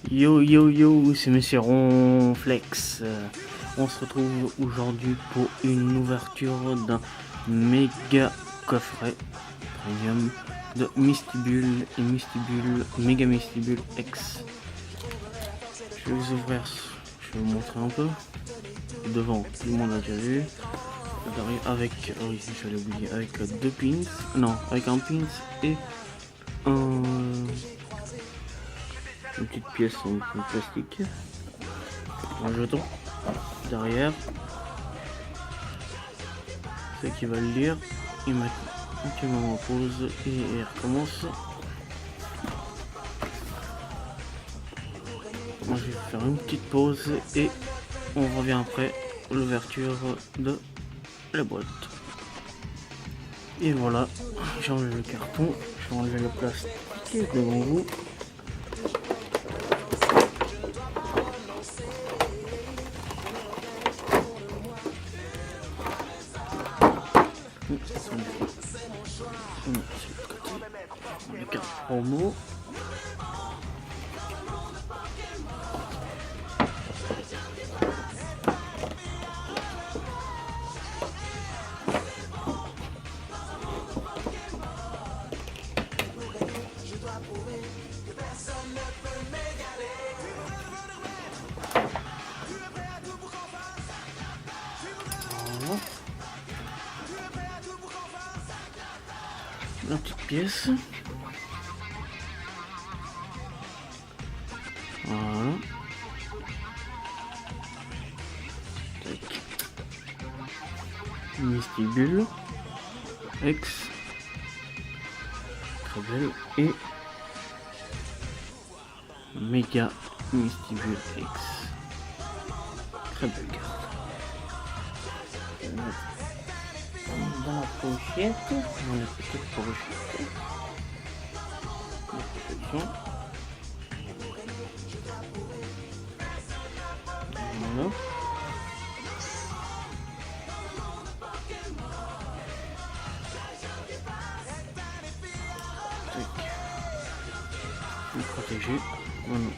Yo yo yo, c'est Monsieur Ronflex. On se retrouve aujourd'hui pour une ouverture d'un méga coffret premium de Mystibule et Mystibule, Méga Mystibule X. Je vais vous ouvrir, je vais vous montrer un peu. Devant, tout le monde a déjà vu. Derrière, avec, oui, je l'ai oublié, avec deux pins, non, avec un pins et une petite pièce en plastique, un jeton derrière, ceux qui va le lire, ils mettent un petit moment en pause et il recommence. Moi je vais faire une petite pause et on revient après l'ouverture de la boîte. Et voilà, j'ai enlevé le carton, j'ai enlevé le plastique devant vous. Les cartes promo. Voilà. La petite pièce. Voilà. Tac. Mystibule X. Très belle. Et Méga Mystibule X. Très belle carte. Dans la pochette, dans la petite pochette. Voilà. Protégé. Voilà.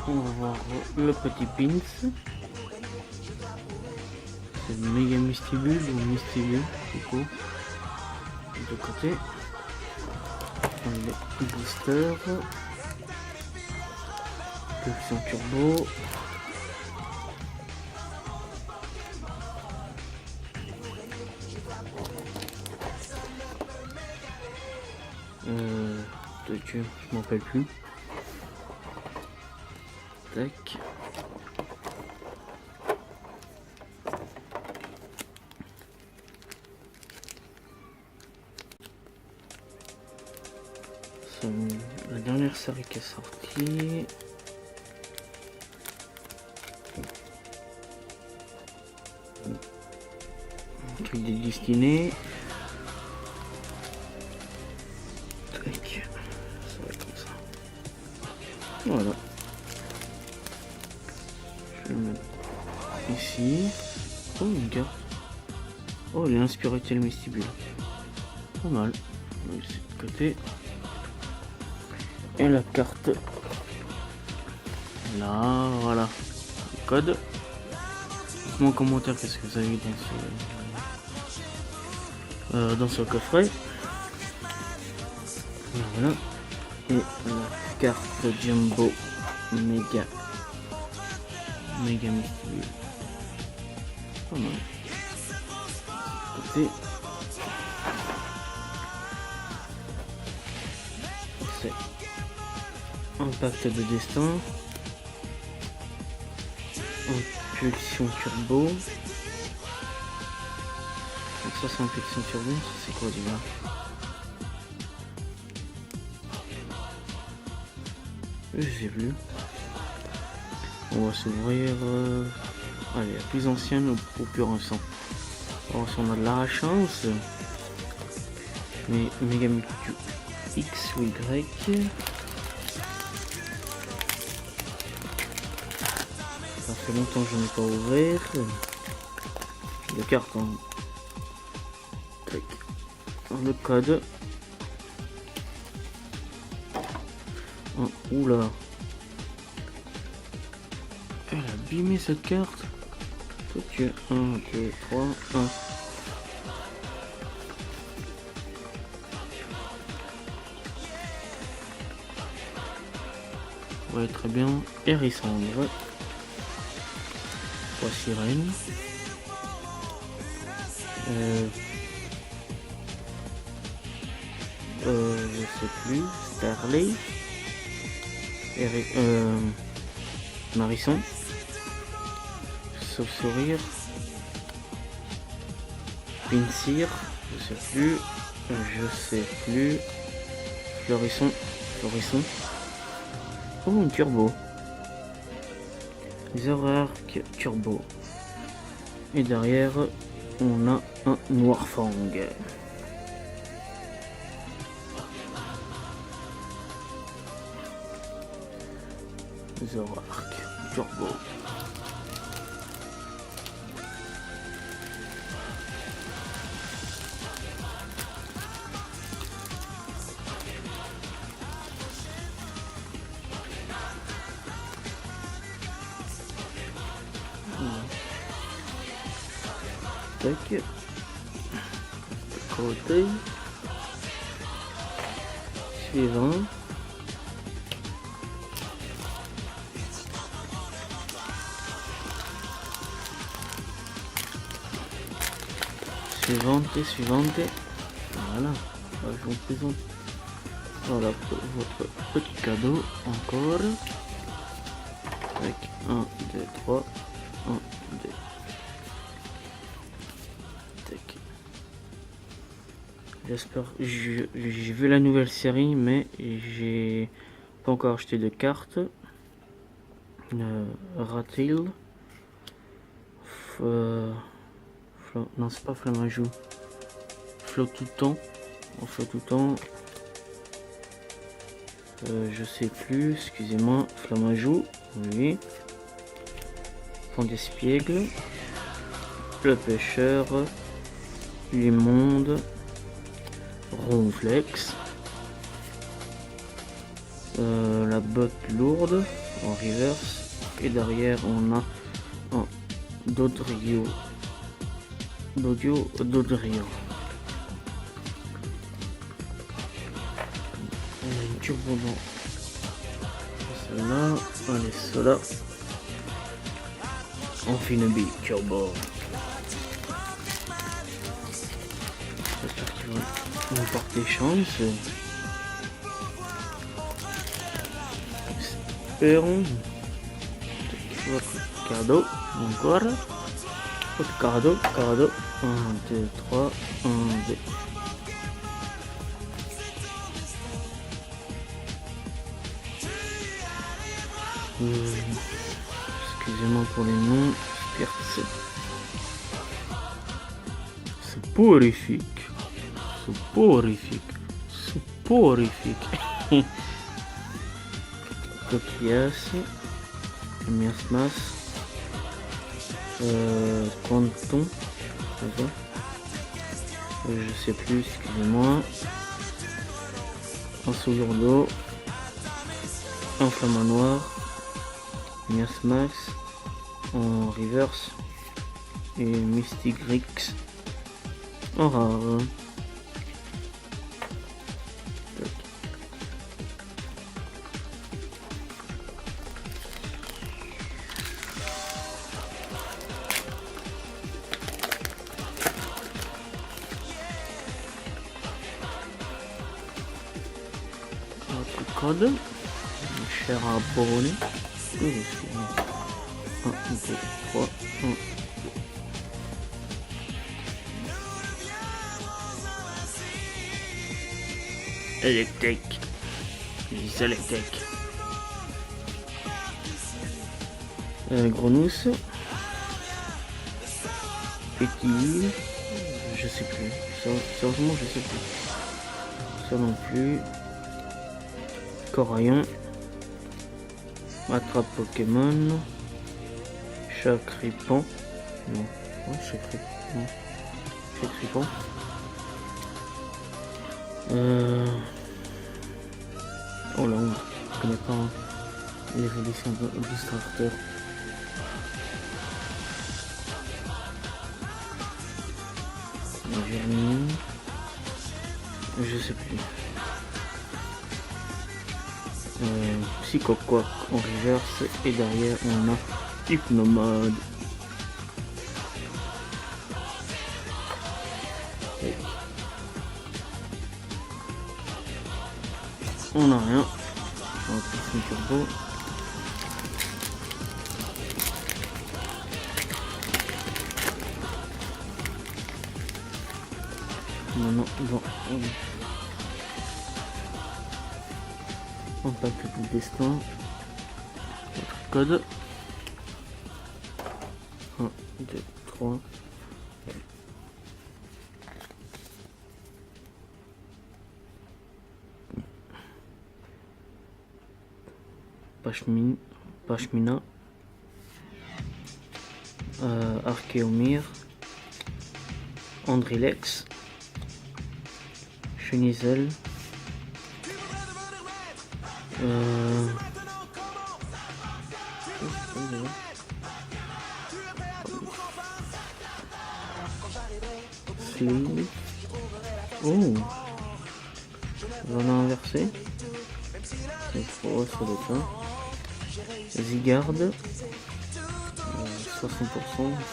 On va voir le petit pins. C'est le Méga Mystibule ou Mystibule du coup. De côté. Le booster. Pulsion turbo. Je m'en rappelle plus. Tac. C'est la dernière série qui est sortie. Un truc des destinés. Tac. Ça va être comme ça. Voilà. Je vais le mettre ici. Oh, une carte. Oh, il est inspiré de le Mystibule. Pas mal. On va laisser de côté. Et la carte. Là, voilà. Le code. Dites-moi en commentaire qu'est-ce que vous avez dans ce coffret. Voilà. Et la carte Jumbo Méga Mystibule. Pas mal. Côté. C'est Impact de destin. Impulsion turbo. Donc ça c'est impulsion turbo, ça c'est quoi déjà? Je sais plus. On va s'ouvrir allez, la plus ancienne au plus récent. Alors si on a de la chance. Mais Méga Mewtwo X ou Y. Ça fait longtemps que je n'ai pas ouvert. Le carton. Tac. Le code. Oh, oula. Elle a abîmé cette carte. Ok, 1, 2, 3, 1. Ouais, très bien. Hérissandre. 3 sirènes. Je sais plus. Starley. Marisson. Sauf-sourire. Pinsir. Je sais plus. Florisson. Oh, un turbo. Zorark turbo. Et derrière, on a un Noirfang. Zorark turbo. Tac. Côté. Suivant. Suivante. Voilà. Je vous présente. Voilà votre petit cadeau encore. Avec 1, 2, 3. 1, 2. Tac. J'espère. J'ai vu la nouvelle série, mais j'ai pas encore acheté de cartes. Ratil. Non, c'est pas Flamajou. Flottouton. Je sais plus, excusez-moi. Flamajou, oui. Fond d'espiègle. Le pêcheur. L'immonde. Ronflex. La botte lourde en reverse. Et derrière, on a un Dodrio. Une turbo dans celle-là. Allez, cela. On fait une bille turbo. J'espère qu'ils vont nous porter chance. Espérons. Votre cadeau. Encore. Votre cadeau. 1, 2, 3. 1, 2. Excusez-moi pour les noms. C'est horrifique. Coquillas. Miasmas. Quanton. Je sais plus, excusez-moi. Un sourire d'eau. Un flamanoir. Miasmas. En reverse. Et Mystic Rix en rare. Notre code, cher abonné. 1, 2, 3, 1. Électrique. Les électriques. Grenousse. Petit. Je sais plus. Sérieusement, je sais plus. Ça non plus. Coraillon. Attrape Pokémon. Chacripant. Non. Ouais, Chacripant. Chacripant. Oh là, je connais pas l'évolution du starter. vernis. Je sais plus. Psychoquack en reverse et derrière on a Hypnomode. On n'a rien. On va passer une turbo. Maintenant, bon, on pack le destin. Notre code. 1, 2, 3. Pashmina. Archéomir. Andrilex. Chenizel. Sleeve. Oh, on a inversé. Sur le temps. Zygarde. 60%,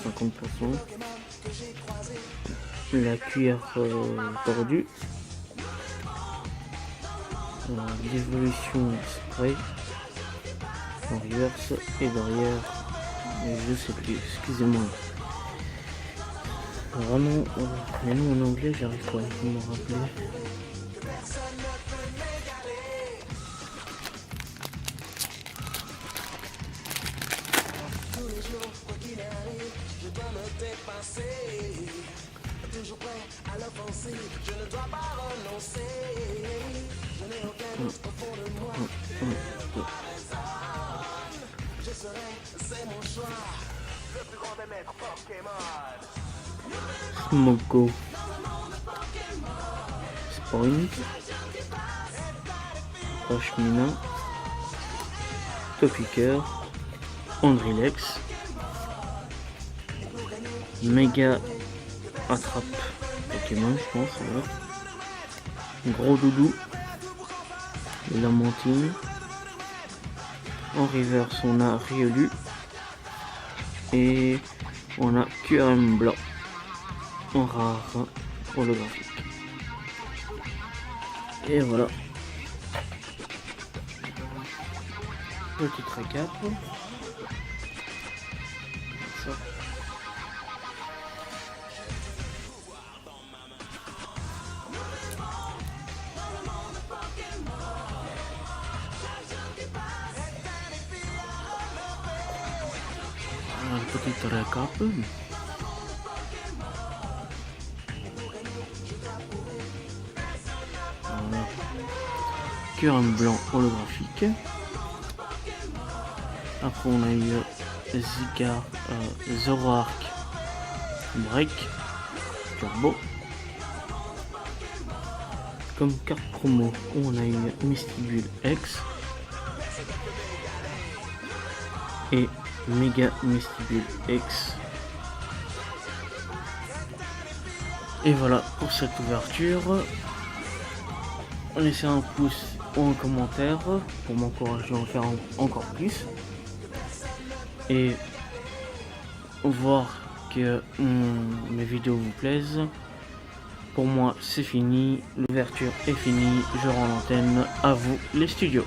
50%. La cuillère tordue. L'évolution spray en reverse et derrière je sais plus, excusez-moi, vraiment les noms en anglais j'arrive pas à me rappeler. Toujours prêt à l'offensive, je ne dois pas renoncer. Je n'ai aucun autre au fond de moi. Je serai, c'est mon choix. Le plus grand des maîtres Pokémon. Smoko. Spoink. Pashmina. Topiqueur. Andrilex. Méga attrape Pokémon, je pense. Voilà. Gros doudou. Lamentine. En reverse, on a Riolu. Et on a QRM blanc. En rare holographique. Et voilà. Petit récap. Ça. Petit récap. Voilà. QRM blanc holographique. Après on a eu Zoroark Break Turbo. Comme carte promo, on a eu Mystibule X et Méga Mystibule X. Et voilà pour cette ouverture. Laissez un pouce ou un commentaire pour m'encourager à en faire encore plus. Et voir que mes vidéos vous plaisent. Pour moi c'est fini, l'ouverture est finie, je rends l'antenne à vous les studios.